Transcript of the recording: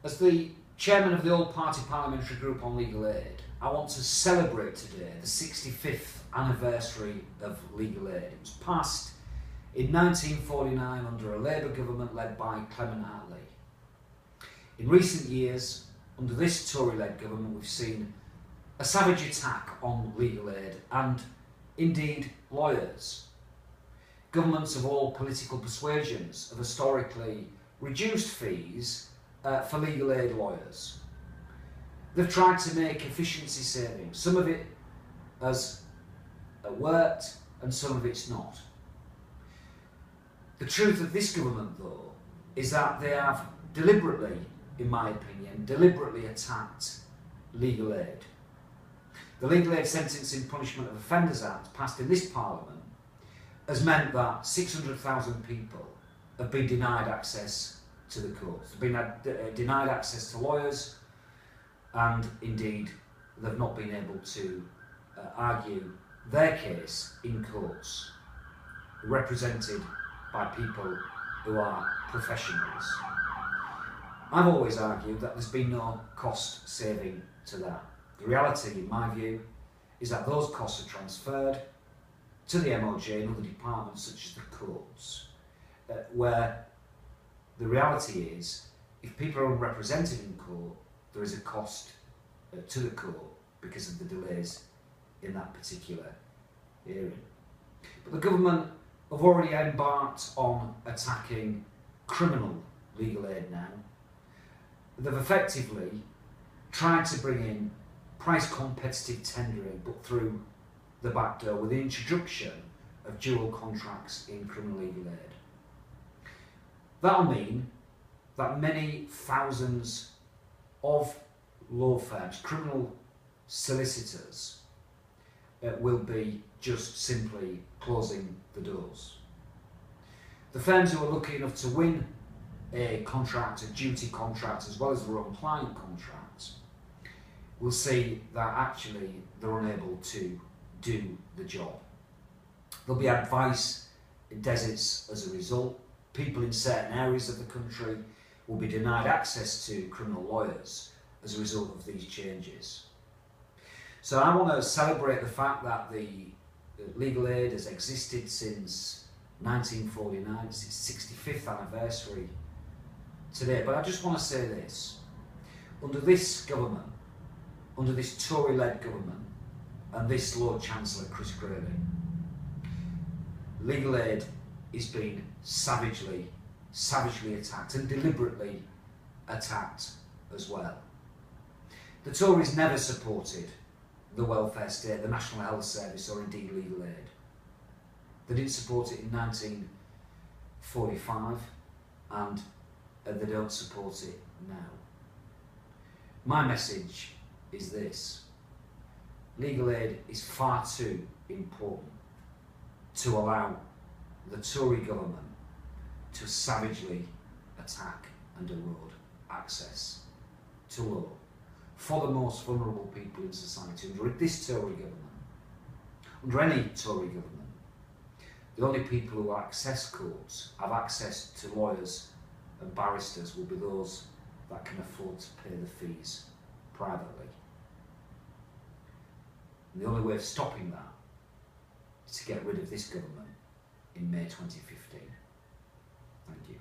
As the chairman of the All-Party Parliamentary Group on Legal Aid, I want to celebrate today the 65th anniversary of legal aid. It was passed in 1949 under a Labour government led by Clement Attlee. In recent years, under this Tory-led government, we've seen a savage attack on legal aid and indeed lawyers. Governments of all political persuasions have historically reduced fees for legal aid lawyers. They've tried to make efficiency savings. Some of it has worked and some of it's not. The truth of this government, though, is that they have deliberately, in my opinion, deliberately attacked legal aid. The Legal Aid Sentencing Punishment of Offenders Act, passed in this Parliament, has meant that 600,000 people have been denied access to the courts. They've been denied access to lawyers, and indeed they've not been able to argue their case in courts, represented by people who are professionals. I've always argued that there's been no cost saving to that. The reality, in my view, is that those costs are transferred to the MOJ and other departments such as the courts, where the reality is, if people are unrepresented in court, there is a cost to the court because of the delays in that particular hearing. But the government have already embarked on attacking criminal legal aid now. They've effectively tried to bring in price competitive tendering, but through the back door, with the introduction of dual contracts in criminal legal aid. That'll mean that many thousands of law firms, criminal solicitors, will be just simply closing the doors. The firms who are lucky enough to win a contract, a duty contract, as well as their own client contracts, will see that actually they're unable to do the job. There'll be advice deserts as a result. People in certain areas of the country will be denied access to criminal lawyers as a result of these changes. So I want to celebrate the fact that the legal aid has existed since 1949, it's its 65th anniversary today. But I just want to say this: under this government, under this Tory-led government and this Lord Chancellor Chris Grayling, legal aid is being savagely attacked, and deliberately attacked as well. The Tories never supported the welfare state, the National Health Service, or indeed legal aid. They didn't support it in 1945, and they don't support it now. My message is this: legal aid is far too important to allow the Tory government to savagely attack and erode access to law for the most vulnerable people in society. Under this Tory government, under any Tory government, the only people who access courts, have access to lawyers and barristers, will be those that can afford to pay the fees privately. And the only way of stopping that is to get rid of this government in May 2015. Thank you.